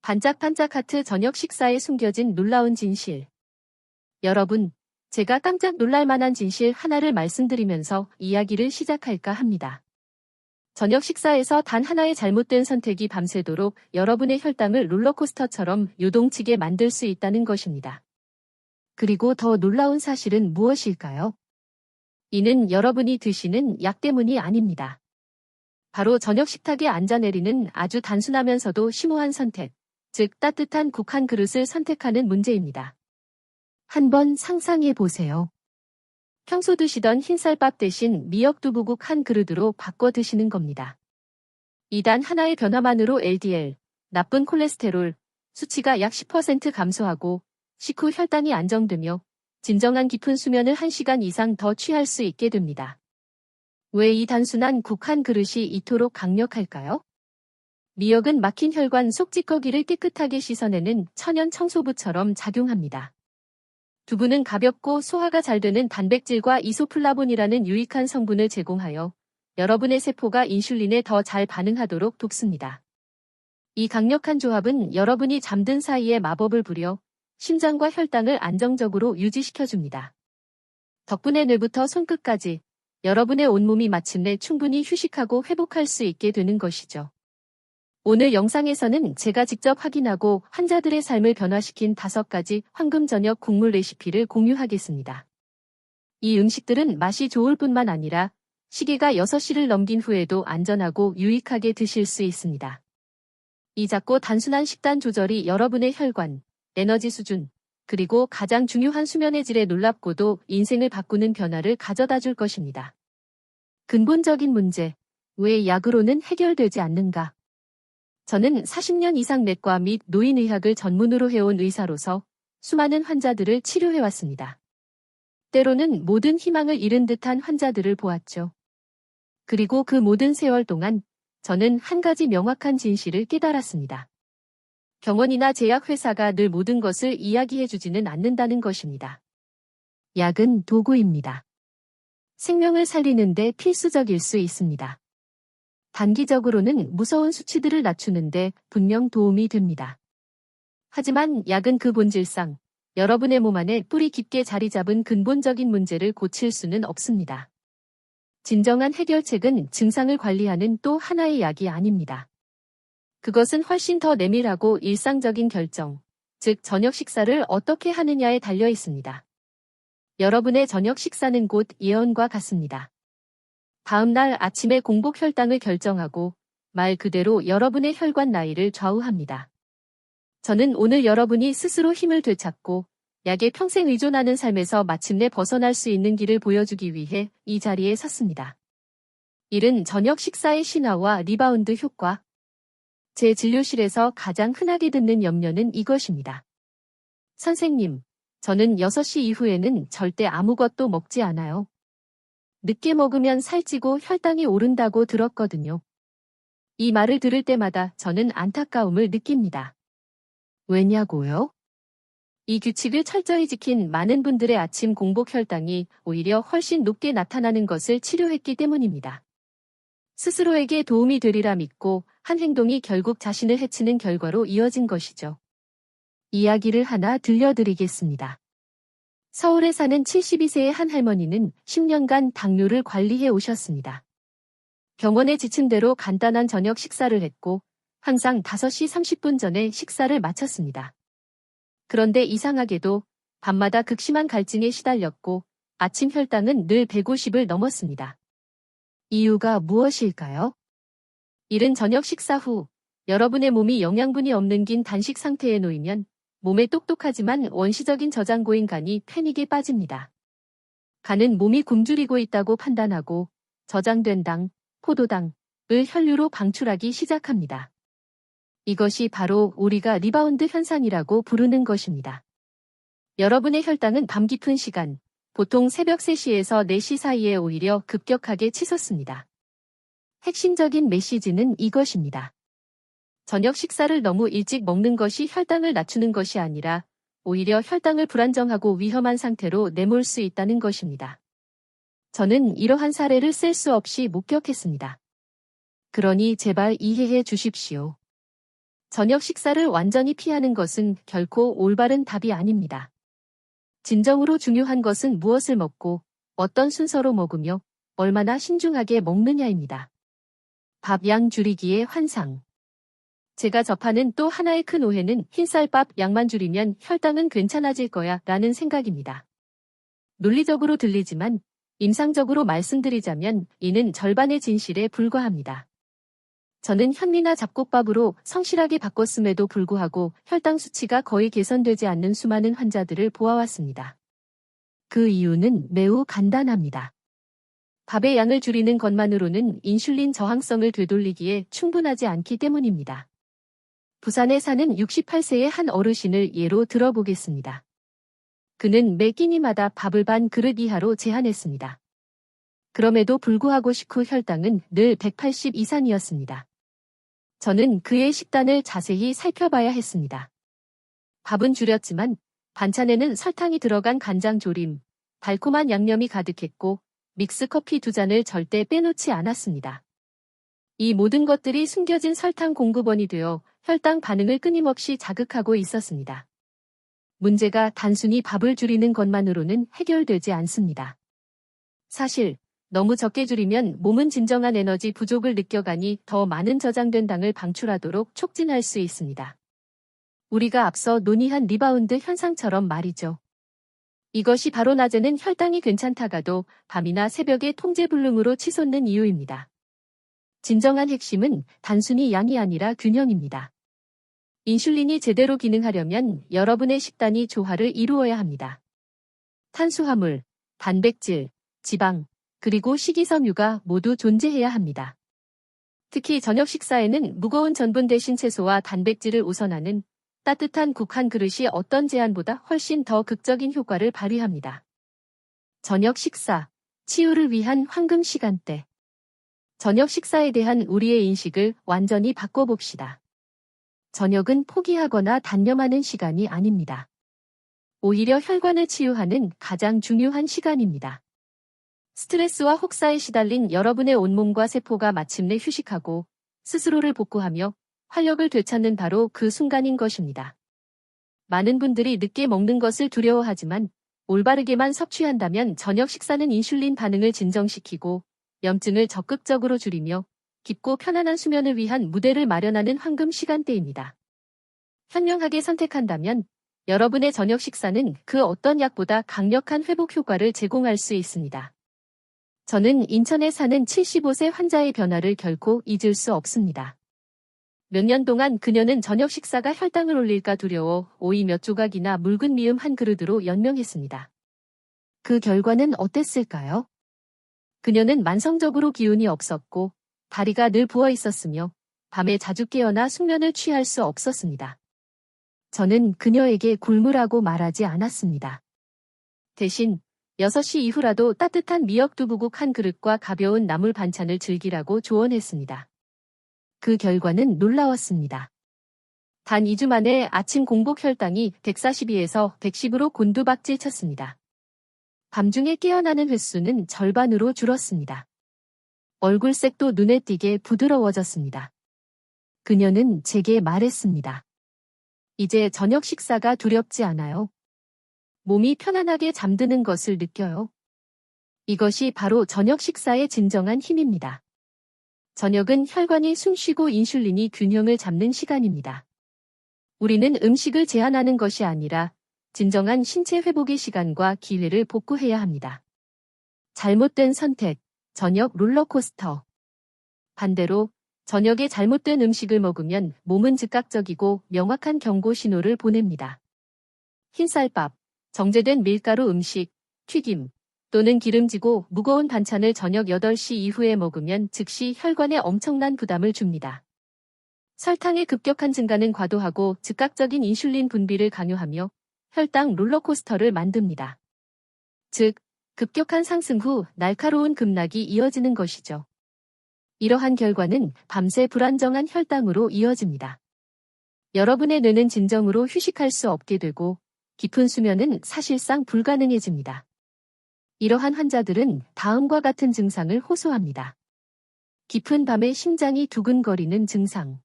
반짝반짝 하트 저녁 식사에 숨겨진 놀라운 진실. 여러분, 제가 깜짝 놀랄 만한 진실 하나를 말씀드리면서 이야기를 시작할까 합니다. 저녁 식사에서 단 하나의 잘못된 선택이 밤새도록 여러분의 혈당을 롤러코스터처럼 요동치게 만들 수 있다는 것입니다. 그리고 더 놀라운 사실은 무엇일까요? 이는 여러분이 드시는 약 때문이 아닙니다. 바로 저녁 식탁에 앉아 내리는 아주 단순하면서도 심오한 선택, 즉 따뜻한 국 한 그릇을 선택하는 문제입니다. 한번 상상해 보세요. 평소 드시던 흰쌀밥 대신 미역두부국 한 그릇으로 바꿔 드시는 겁니다. 이 단 하나의 변화만으로 LDL, 나쁜 콜레스테롤, 수치가 약 10% 감소하고 식후 혈당이 안정되며 진정한 깊은 수면을 1시간 이상 더 취할 수 있게 됩니다. 왜 이 단순한 국 한 그릇이 이토록 강력할까요? 미역은 막힌 혈관 속 찌꺼기를 깨끗하게 씻어내는 천연 청소부처럼 작용합니다. 두부는 가볍고 소화가 잘 되는 단백질과 이소플라본이라는 유익한 성분을 제공하여 여러분의 세포가 인슐린에 더 잘 반응하도록 돕습니다. 이 강력한 조합은 여러분이 잠든 사이에 마법을 부려 심장과 혈당을 안정적으로 유지시켜줍니다. 덕분에 뇌부터 손끝까지 여러분의 온몸이 마침내 충분히 휴식하고 회복할 수 있게 되는 것이죠. 오늘 영상에서는 제가 직접 확인하고 환자들의 삶을 변화시킨 5가지 황금 저녁 국물 레시피를 공유하겠습니다. 이 음식들은 맛이 좋을 뿐만 아니라 시계가 6시를 넘긴 후에도 안전하고 유익하게 드실 수 있습니다. 이 작고 단순한 식단 조절이 여러분의 혈관, 에너지 수준, 그리고 가장 중요한 수면의 질에 놀랍고도 인생을 바꾸는 변화를 가져다 줄 것입니다. 근본적인 문제, 왜 약으로는 해결되지 않는가? 저는 40년 이상 내과 및 노인의학을 전문으로 해온 의사로서 수많은 환자들을 치료해왔습니다. 때로는 모든 희망을 잃은 듯한 환자들을 보았죠. 그리고 그 모든 세월 동안 저는 한 가지 명확한 진실을 깨달았습니다. 병원이나 제약회사가 늘 모든 것을 이야기해주지는 않는다는 것입니다. 약은 도구입니다. 생명을 살리는데 필수적일 수 있습니다. 단기적으로는 무서운 수치들을 낮추는데 분명 도움이 됩니다. 하지만 약은 그 본질상 여러분의 몸 안에 뿌리 깊게 자리 잡은 근본적인 문제를 고칠 수는 없습니다. 진정한 해결책은 증상을 관리하는 또 하나의 약이 아닙니다. 그것은 훨씬 더 내밀하고 일상적인 결정, 즉 저녁 식사를 어떻게 하느냐에 달려 있습니다. 여러분의 저녁 식사는 곧 예언과 같습니다. 다음 날 아침에 공복 혈당을 결정하고 말 그대로 여러분의 혈관 나이를 좌우합니다. 저는 오늘 여러분이 스스로 힘을 되찾고 약에 평생 의존하는 삶에서 마침내 벗어날 수 있는 길을 보여주기 위해 이 자리에 섰습니다. 이른 저녁 식사의 신화와 리바운드 효과. 제 진료실에서 가장 흔하게 듣는 염려는 이것입니다. 선생님, 저는 6시 이후에는 절대 아무것도 먹지 않아요. 늦게 먹으면 살찌고 혈당이 오른다고 들었거든요. 이 말을 들을 때마다 저는 안타까움을 느낍니다. 왜냐고요? 이 규칙을 철저히 지킨 많은 분들의 아침 공복 혈당이 오히려 훨씬 높게 나타나는 것을 치료했기 때문입니다. 스스로에게 도움이 되리라 믿고 한 행동이 결국 자신을 해치는 결과로 이어진 것이죠. 이야기를 하나 들려드리겠습니다. 서울에 사는 72세의 한 할머니는 10년간 당뇨를 관리해 오셨습니다. 병원에 지침 대로 간단한 저녁 식사를 했고 항상 5시 30분 전에 식사를 마쳤습니다. 그런데 이상하게도 밤마다 극심한 갈증에 시달렸고 아침 혈당은 늘 150을 넘었습니다. 이유가 무엇일까요? 이른 저녁 식사 후 여러분의 몸이 영양분이 없는 긴 단식 상태에 놓이면 몸에 똑똑하지만 원시적인 저장고인 간이 패닉에 빠집니다. 간은 몸이 굶주리고 있다고 판단하고 저장된 당, 포도당을 혈류로 방출하기 시작합니다. 이것이 바로 우리가 리바운드 현상이라고 부르는 것입니다. 여러분의 혈당은 밤 깊은 시간, 보통 새벽 3시에서 4시 사이에 오히려 급격하게 치솟습니다. 핵심적인 메시지는 이것입니다. 저녁 식사를 너무 일찍 먹는 것이 혈당을 낮추는 것이 아니라 오히려 혈당을 불안정하고 위험한 상태로 내몰 수 있다는 것입니다. 저는 이러한 사례를 셀 수 없이 목격했습니다. 그러니 제발 이해해 주십시오. 저녁 식사를 완전히 피하는 것은 결코 올바른 답이 아닙니다. 진정으로 중요한 것은 무엇을 먹고 어떤 순서로 먹으며 얼마나 신중하게 먹느냐입니다. 밥 양 줄이기의 환상. 제가 접하는 또 하나의 큰 오해는 흰쌀밥 양만 줄이면 혈당은 괜찮아질 거야 라는 생각입니다. 논리적으로 들리지만 임상적으로 말씀드리자면 이는 절반의 진실에 불과합니다. 저는 현미나 잡곡밥으로 성실하게 바꿨음에도 불구하고 혈당 수치가 거의 개선되지 않는 수많은 환자들을 보아왔습니다. 그 이유는 매우 간단합니다. 밥의 양을 줄이는 것만으로는 인슐린 저항성을 되돌리기에 충분하지 않기 때문입니다. 부산에 사는 68세의 한 어르신을 예로 들어보겠습니다. 그는 매 끼니마다 밥을 반 그릇 이하로 제한했습니다. 그럼에도 불구하고 식후 혈당은 늘 180 이상이었습니다. 저는 그의 식단을 자세히 살펴봐야 했습니다. 밥은 줄였지만 반찬에는 설탕이 들어간 간장조림, 달콤한 양념이 가득했고 믹스커피 2잔을 절대 빼놓지 않았습니다. 이 모든 것들이 숨겨진 설탕 공급원이 되어 혈당 반응을 끊임없이 자극하고 있었습니다. 문제가 단순히 밥을 줄이는 것만으로는 해결되지 않습니다. 사실 너무 적게 줄이면 몸은 진정한 에너지 부족을 느껴가니 더 많은 저장된 당을 방출하도록 촉진할 수 있습니다. 우리가 앞서 논의한 리바운드 현상처럼 말이죠. 이것이 바로 낮에는 혈당이 괜찮다가도 밤이나 새벽에 통제불능으로 치솟는 이유입니다. 진정한 핵심은 단순히 양이 아니라 균형입니다. 인슐린이 제대로 기능하려면 여러분의 식단이 조화를 이루어야 합니다. 탄수화물, 단백질, 지방, 그리고 식이섬유가 모두 존재해야 합니다. 특히 저녁 식사에는 무거운 전분 대신 채소와 단백질을 우선하는 따뜻한 국 한 그릇이 어떤 제한보다 훨씬 더 극적인 효과를 발휘합니다. 저녁 식사, 치유를 위한 황금 시간대. 저녁 식사에 대한 우리의 인식을 완전히 바꿔봅시다. 저녁은 포기하거나 단념하는 시간이 아닙니다. 오히려 혈관을 치유하는 가장 중요한 시간입니다. 스트레스와 혹사에 시달린 여러분의 온몸과 세포가 마침내 휴식하고 스스로를 복구하며 활력을 되찾는 바로 그 순간인 것입니다. 많은 분들이 늦게 먹는 것을 두려워하지만 올바르게만 섭취한다면 저녁 식사는 인슐린 반응을 진정시키고 염증을 적극적으로 줄이며 깊고 편안한 수면을 위한 무대를 마련하는 황금 시간대입니다. 현명하게 선택한다면 여러분의 저녁 식사는 그 어떤 약보다 강력한 회복 효과를 제공할 수 있습니다. 저는 인천에 사는 75세 환자의 변화를 결코 잊을 수 없습니다. 몇 년 동안 그녀는 저녁 식사가 혈당을 올릴까 두려워 오이 몇 조각이나 묽은 미음 한 그릇으로 연명했습니다. 그 결과는 어땠을까요? 그녀는 만성적으로 기운이 없었고 다리가 늘 부어 있었으며 밤에 자주 깨어나 숙면을 취할 수 없었습니다. 저는 그녀에게 굶으라고 말하지 않았습니다. 대신 6시 이후라도 따뜻한 미역두부국 한 그릇과 가벼운 나물 반찬을 즐기라고 조언했습니다. 그 결과는 놀라웠습니다. 단 2주 만에 아침 공복 혈당이 142에서 110으로 곤두박질 쳤습니다. 밤중에 깨어나는 횟수는 절반으로 줄었습니다. 얼굴색도 눈에 띄게 부드러워졌습니다. 그녀는 제게 말했습니다. 이제 저녁 식사가 두렵지 않아요. 몸이 편안하게 잠드는 것을 느껴요. 이것이 바로 저녁 식사의 진정한 힘입니다. 저녁은 혈관이 숨쉬고 인슐린이 균형을 잡는 시간입니다. 우리는 음식을 제한하는 것이 아니라 진정한 신체 회복의 시간과 기회를 복구해야 합니다. 잘못된 선택, 저녁 롤러코스터. 반대로 저녁에 잘못된 음식을 먹으면 몸은 즉각적이고 명확한 경고 신호를 보냅니다. 흰쌀밥, 정제된 밀가루 음식, 튀김 또는 기름지고 무거운 반찬을 저녁 8시 이후에 먹으면 즉시 혈관에 엄청난 부담을 줍니다. 설탕의 급격한 증가는 과도하고 즉각적인 인슐린 분비를 강요하며 혈당 롤러코스터를 만듭니다. 즉, 급격한 상승 후 날카로운 급락이 이어지는 것이죠. 이러한 결과는 밤새 불안정한 혈당으로 이어집니다. 여러분의 뇌는 진정으로 휴식할 수 없게 되고 깊은 수면은 사실상 불가능해집니다. 이러한 환자들은 다음과 같은 증상을 호소합니다. 깊은 밤에 심장이 두근거리는 증상.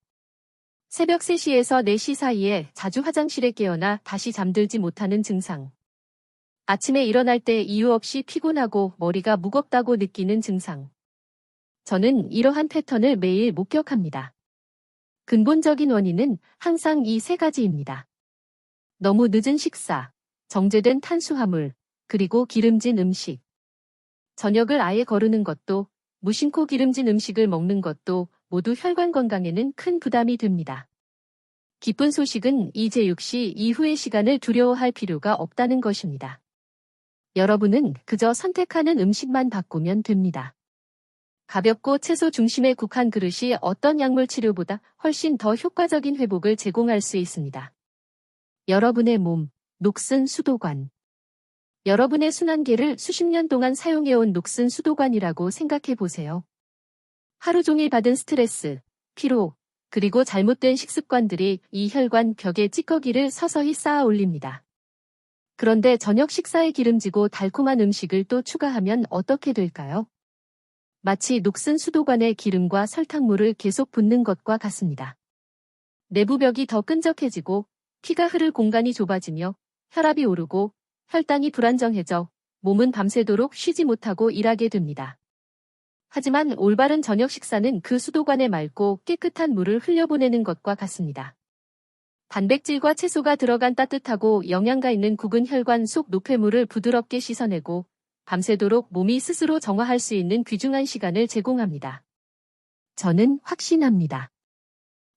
새벽 3시에서 4시 사이에 자주 화장실에 깨어나 다시 잠들지 못하는 증상. 아침에 일어날 때 이유 없이 피곤하고 머리가 무겁다고 느끼는 증상. 저는 이러한 패턴을 매일 목격합니다. 근본적인 원인은 항상 이 세 가지입니다. 너무 늦은 식사, 정제된 탄수화물, 그리고 기름진 음식. 저녁을 아예 거르는 것도, 무심코 기름진 음식을 먹는 것도 모두 혈관 건강에는 큰 부담이 됩니다. 기쁜 소식은 이 제육 시 이후의 시간을 두려워할 필요가 없다는 것입니다. 여러분은 그저 선택하는 음식만 바꾸면 됩니다. 가볍고 채소 중심의 국한 그릇이 어떤 약물 치료보다 훨씬 더 효과적인 회복을 제공할 수 있습니다. 여러분의 몸, 녹슨 수도관. 여러분의 순환계를 수십 년 동안 사용해온 녹슨 수도관이라고 생각해 보세요. 하루 종일 받은 스트레스, 피로, 그리고 잘못된 식습관들이 이 혈관 벽에 찌꺼기를 서서히 쌓아 올립니다. 그런데 저녁 식사에 기름지고 달콤한 음식을 또 추가하면 어떻게 될까요? 마치 녹슨 수도관에 기름과 설탕물을 계속 붓는 것과 같습니다. 내부벽이 더 끈적해지고 피가 흐를 공간이 좁아지며 혈압이 오르고 혈당이 불안정해져 몸은 밤새도록 쉬지 못하고 일하게 됩니다. 하지만 올바른 저녁 식사는 그 수도관에 맑고 깨끗한 물을 흘려보내는 것과 같습니다. 단백질과 채소가 들어간 따뜻하고 영양가 있는 국은 혈관 속 노폐물을 부드럽게 씻어내고 밤새도록 몸이 스스로 정화할 수 있는 귀중한 시간을 제공합니다. 저는 확신합니다.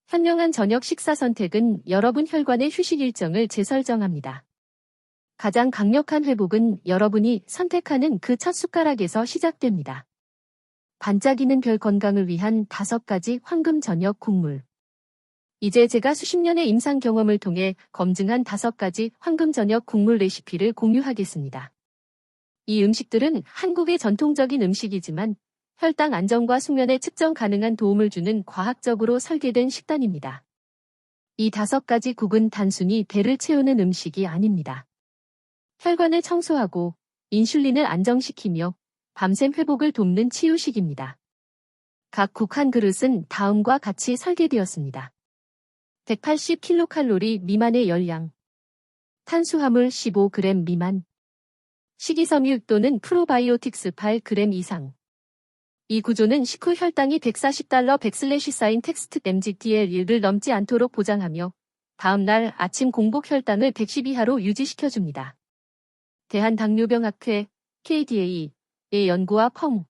현명한 저녁 식사 선택은 여러분 혈관의 휴식 일정을 재설정합니다. 가장 강력한 회복은 여러분이 선택하는 그 첫 숟가락에서 시작됩니다. 반짝이는 별 건강을 위한 5가지 황금 저녁 국물. 이제 제가 수십 년의 임상 경험을 통해 검증한 5가지 황금 저녁 국물 레시피를 공유하겠습니다. 이 음식들은 한국의 전통적인 음식이지만 혈당 안정과 숙면에 측정 가능한 도움을 주는 과학적으로 설계된 식단입니다. 이 5가지 국은 단순히 배를 채우는 음식이 아닙니다. 혈관을 청소하고 인슐린을 안정시키며 밤샘 회복을 돕는 치유식입니다. 각 국 한 그릇은 다음과 같이 설계되었습니다. 180kcal 미만의 열량, 탄수화물 15g 미만, 식이섬유 또는 프로바이오틱스 8g 이상. 이 구조는 식후 혈당이 $140 백슬래시 텍스트 MGTL을 넘지 않도록 보장하며 다음날 아침 공복 혈당을 110 이하로 유지시켜줍니다. 대한당뇨병학회 KDA의 연구와 펑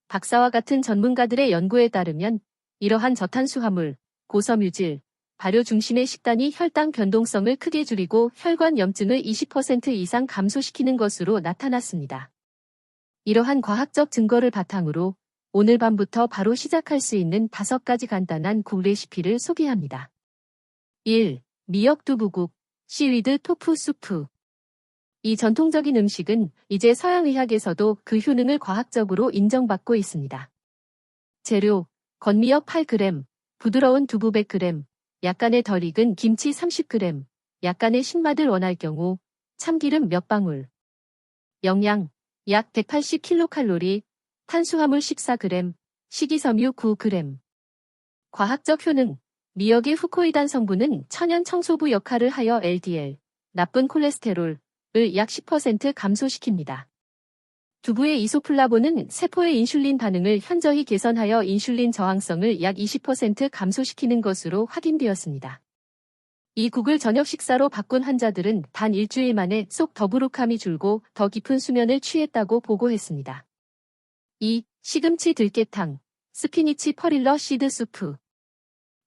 박사와 같은 전문가들의 연구에 따르면 이러한 저탄수화물, 고섬유질, 발효 중심의 식단이 혈당 변동성을 크게 줄이고 혈관 염증을 20% 이상 감소시키는 것으로 나타났습니다. 이러한 과학적 증거를 바탕으로 오늘 밤부터 바로 시작할 수 있는 5가지 간단한 국 레시피를 소개합니다. 1. 미역 두부국, 시위드 토프 수프. 이 전통적인 음식은 이제 서양의학에서도 그 효능을 과학적으로 인정받고 있습니다. 재료, 건미역 8g, 부드러운 두부 100g, 약간의 덜 익은 김치 30g, 약간의 신맛을 원할 경우 참기름 몇 방울. 영양, 약 180kcal, 탄수화물 14g, 식이섬유 9g. 과학적 효능, 미역의 후코이단 성분은 천연 청소부 역할을 하여 LDL, 나쁜 콜레스테롤을 약 10% 감소시킵니다. 두부의 이소플라본은 세포의 인슐린 반응을 현저히 개선하여 인슐린 저항성을 약 20% 감소시키는 것으로 확인되었습니다. 이 국을 저녁 식사로 바꾼 환자들은 단 일주일 만에 속 더부룩함이 줄고 더 깊은 수면을 취했다고 보고했습니다. 2. 시금치 들깨탕, 스피니치 퍼릴러 시드 수프.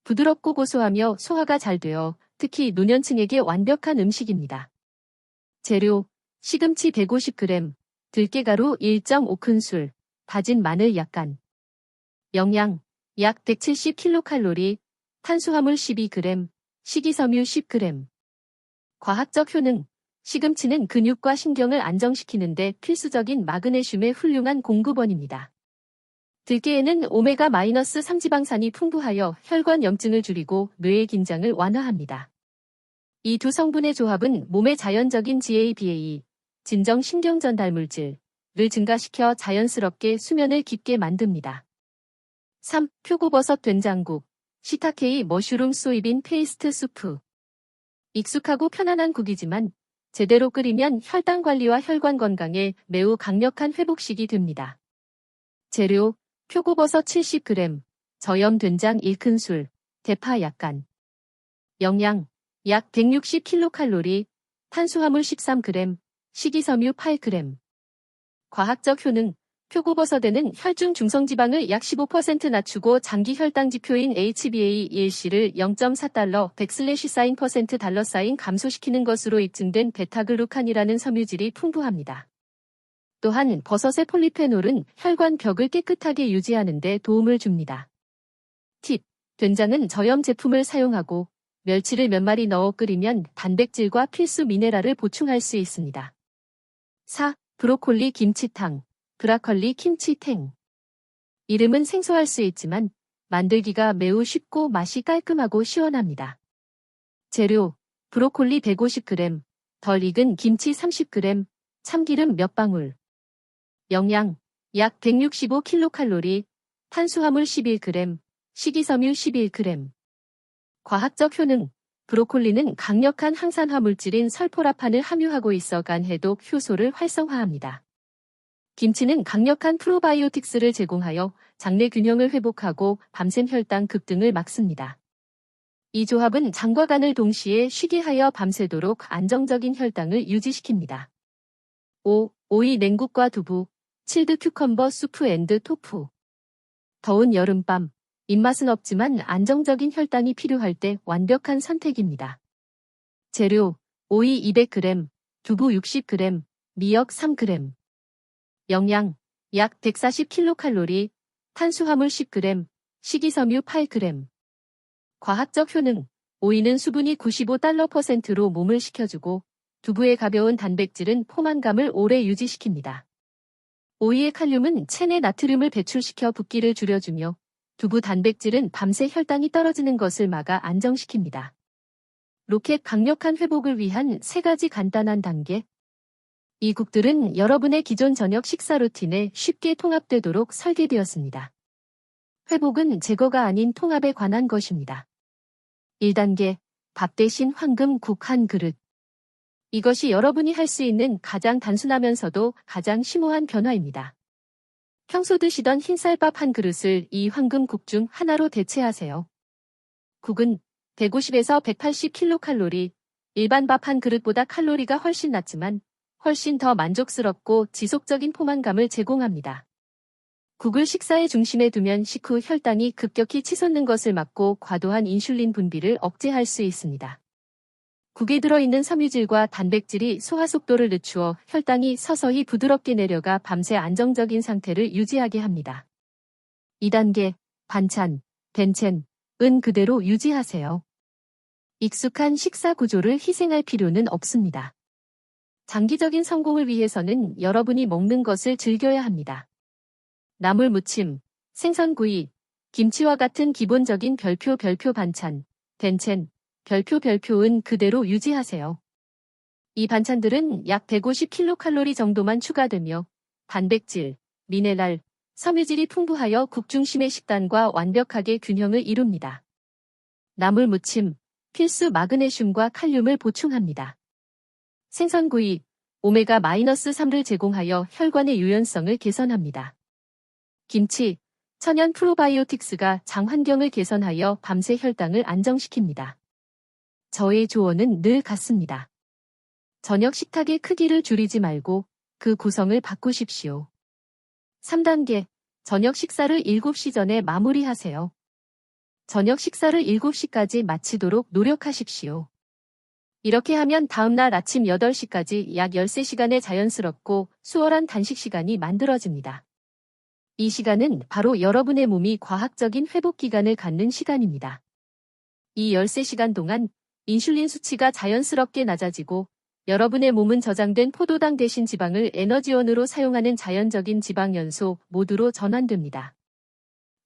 부드럽고 고소하며 소화가 잘 되어 특히 노년층에게 완벽한 음식입니다. 재료, 시금치 150g, 들깨가루 1.5큰술, 다진 마늘 약간. 영양, 약 170kcal, 탄수화물 12g, 식이섬유 10g. 과학적 효능, 시금치는 근육과 신경을 안정시키는 데 필수적인 마그네슘의 훌륭한 공급원입니다. 들깨에는 오메가-3 지방산이 풍부하여 혈관 염증을 줄이고 뇌의 긴장을 완화합니다. 이 두 성분의 조합은 몸의 자연적인 GABA, 진정신경전달물질을 증가시켜 자연스럽게 수면을 깊게 만듭니다. 3. 표고버섯 된장국, 시타케이 머쉬룸 소이빈 페이스트 수프. 익숙하고 편안한 국이지만 제대로 끓이면 혈당 관리와 혈관 건강에 매우 강력한 회복식이 됩니다. 재료: 표고버섯 70g, 저염 된장 1큰술, 대파 약간. 영양: 약 160kcal, 탄수화물 13g, 식이섬유 8g. 과학적 효능: 표고버섯에는 혈중 중성지방을 약 15% 낮추고 장기 혈당 지표인 HbA1c를 0.4달러 100/$달러 감소시키는 것으로 입증된 베타글루칸이라는 섬유질이 풍부합니다. 또한 버섯의 폴리페놀은 혈관 벽을 깨끗하게 유지하는 데 도움을 줍니다. 팁: 된장은 저염 제품을 사용하고 멸치를 몇 마리 넣어 끓이면 단백질과 필수 미네랄을 보충할 수 있습니다. 4. 브로콜리 김치탕, 브라컬리 김치탱. 이름은 생소할 수 있지만 만들기가 매우 쉽고 맛이 깔끔하고 시원합니다. 재료: 브로콜리 150g, 덜 익은 김치 30g, 참기름 몇 방울. 영양: 약 165kcal, 탄수화물 11g, 식이섬유 11g. 과학적 효능: 브로콜리는 강력한 항산화 물질인 설포라판을 함유하고 있어 간 해독 효소를 활성화합니다. 김치는 강력한 프로바이오틱스를 제공하여 장내 균형을 회복하고 밤샘 혈당 급등을 막습니다. 이 조합은 장과 간을 동시에 쉬게 하여 밤새도록 안정적인 혈당을 유지시킵니다. 5. 오이 냉국과 두부, 칠드 큐컴버 수프 앤드 토프. 더운 여름밤, 입맛은 없지만 안정적인 혈당이 필요할 때 완벽한 선택입니다. 재료: 오이 200g, 두부 60g, 미역 3g. 영양: 약 140kcal, 탄수화물 10g, 식이섬유 8g. 과학적 효능: 오이는 수분이 95%로 몸을 식혀주고 두부의 가벼운 단백질은 포만감을 오래 유지시킵니다. 오이의 칼륨은 체내 나트륨을 배출시켜 붓기를 줄여주며 두부 단백질은 밤새 혈당이 떨어지는 것을 막아 안정시킵니다. 로켓 강력한 회복을 위한 3가지 간단한 단계. 이 국들은 여러분의 기존 저녁 식사 루틴에 쉽게 통합되도록 설계되었습니다. 회복은 제거가 아닌 통합에 관한 것입니다. 1단계, 밥 대신 황금국 한 그릇. 이것이 여러분이 할 수 있는 가장 단순하면서도 가장 심오한 변화입니다. 평소 드시던 흰쌀밥 한 그릇을 이 황금국 중 하나로 대체하세요. 국은 150에서 180kcal, 일반 밥 한 그릇보다 칼로리가 훨씬 낮지만 훨씬 더 만족스럽고 지속적인 포만감을 제공합니다. 국을 식사의 중심에 두면 식후 혈당이 급격히 치솟는 것을 막고 과도한 인슐린 분비를 억제할 수 있습니다. 국에 들어있는 섬유질과 단백질이 소화 속도를 늦추어 혈당이 서서히 부드럽게 내려가 밤새 안정적인 상태를 유지하게 합니다. 2단계, 반찬, 벤첸, 은 그대로 유지하세요. 익숙한 식사 구조를 희생할 필요는 없습니다. 장기적인 성공을 위해서는 여러분이 먹는 것을 즐겨야 합니다. 나물 무침, 생선구이, 김치와 같은 기본적인 별표 반찬, 벤첸, 별표은 그대로 유지하세요. 이 반찬들은 약 150kcal 정도만 추가되며 단백질, 미네랄, 섬유질이 풍부하여 국 중심의 식단과 완벽하게 균형을 이룹니다. 나물 무침, 필수 마그네슘과 칼륨을 보충합니다. 생선구이, 오메가-3를 제공하여 혈관의 유연성을 개선합니다. 김치, 천연 프로바이오틱스가 장 환경을 개선하여 밤새 혈당을 안정시킵니다. 저의 조언은 늘 같습니다. 저녁 식탁의 크기를 줄이지 말고 그 구성을 바꾸십시오. 3단계, 저녁 식사를 7시 전에 마무리하세요. 저녁 식사를 7시까지 마치도록 노력하십시오. 이렇게 하면 다음날 아침 8시까지 약 13시간의 자연스럽고 수월한 단식 시간이 만들어집니다. 이 시간은 바로 여러분의 몸이 과학적인 회복 기간을 갖는 시간입니다. 이 13시간 동안 인슐린 수치가 자연스럽게 낮아지고 여러분의 몸은 저장된 포도당 대신 지방을 에너지원으로 사용하는 자연적인 지방 연소 모드로 전환됩니다.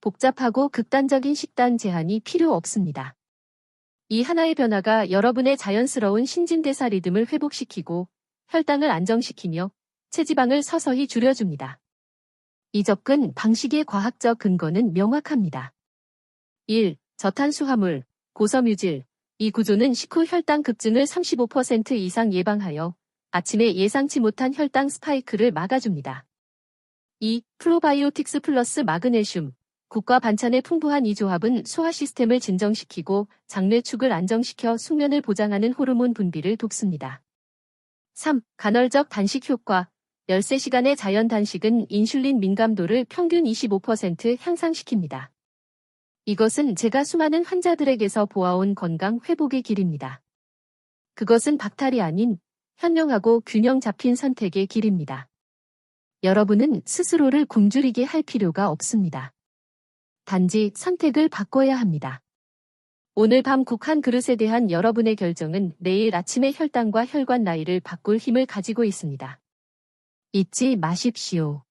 복잡하고 극단적인 식단 제한이 필요 없습니다. 이 하나의 변화가 여러분의 자연스러운 신진대사 리듬을 회복시키고 혈당을 안정시키며 체지방을 서서히 줄여줍니다. 이 접근 방식의 과학적 근거는 명확합니다. 1. 저탄수화물, 고섬유질. 이 구조는 식후 혈당 급증을 35% 이상 예방하여 아침에 예상치 못한 혈당 스파이크를 막아줍니다. 2. 프로바이오틱스 플러스 마그네슘. 국과 반찬의 풍부한 이 조합은 소화 시스템을 진정시키고 장뇌축을 안정시켜 숙면을 보장하는 호르몬 분비를 돕습니다. 3. 간헐적 단식 효과. 13시간의 자연 단식은 인슐린 민감도를 평균 25% 향상시킵니다. 이것은 제가 수많은 환자들에게서 보아온 건강 회복의 길입니다. 그것은 박탈이 아닌 현명하고 균형 잡힌 선택의 길입니다. 여러분은 스스로를 굶주리게 할 필요가 없습니다. 단지 선택을 바꿔야 합니다. 오늘 밤 국 한 그릇에 대한 여러분의 결정은 내일 아침의 혈당과 혈관 나이를 바꿀 힘을 가지고 있습니다. 잊지 마십시오.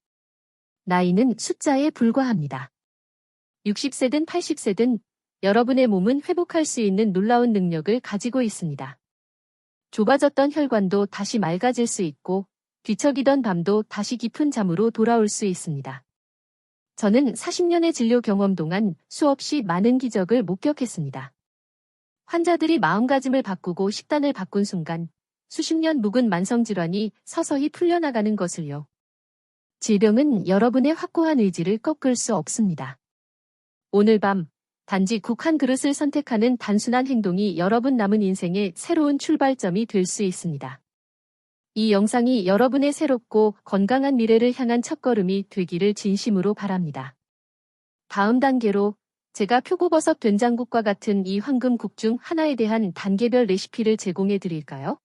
나이는 숫자에 불과합니다. 60세든 80세든 여러분의 몸은 회복할 수 있는 놀라운 능력을 가지고 있습니다. 좁아졌던 혈관도 다시 맑아질 수 있고 뒤척이던 밤도 다시 깊은 잠으로 돌아올 수 있습니다. 저는 40년의 진료 경험 동안 수없이 많은 기적을 목격했습니다. 환자들이 마음가짐을 바꾸고 식단을 바꾼 순간 수십 년 묵은 만성질환이 서서히 풀려나가는 것을요. 질병은 여러분의 확고한 의지를 꺾을 수 없습니다. 오늘 밤 단지 국 한 그릇을 선택하는 단순한 행동이 여러분 남은 인생의 새로운 출발점이 될 수 있습니다. 이 영상이 여러분의 새롭고 건강한 미래를 향한 첫걸음이 되기를 진심으로 바랍니다. 다음 단계로 제가 표고버섯 된장국과 같은 이 황금국 중 하나에 대한 단계별 레시피를 제공해 드릴까요?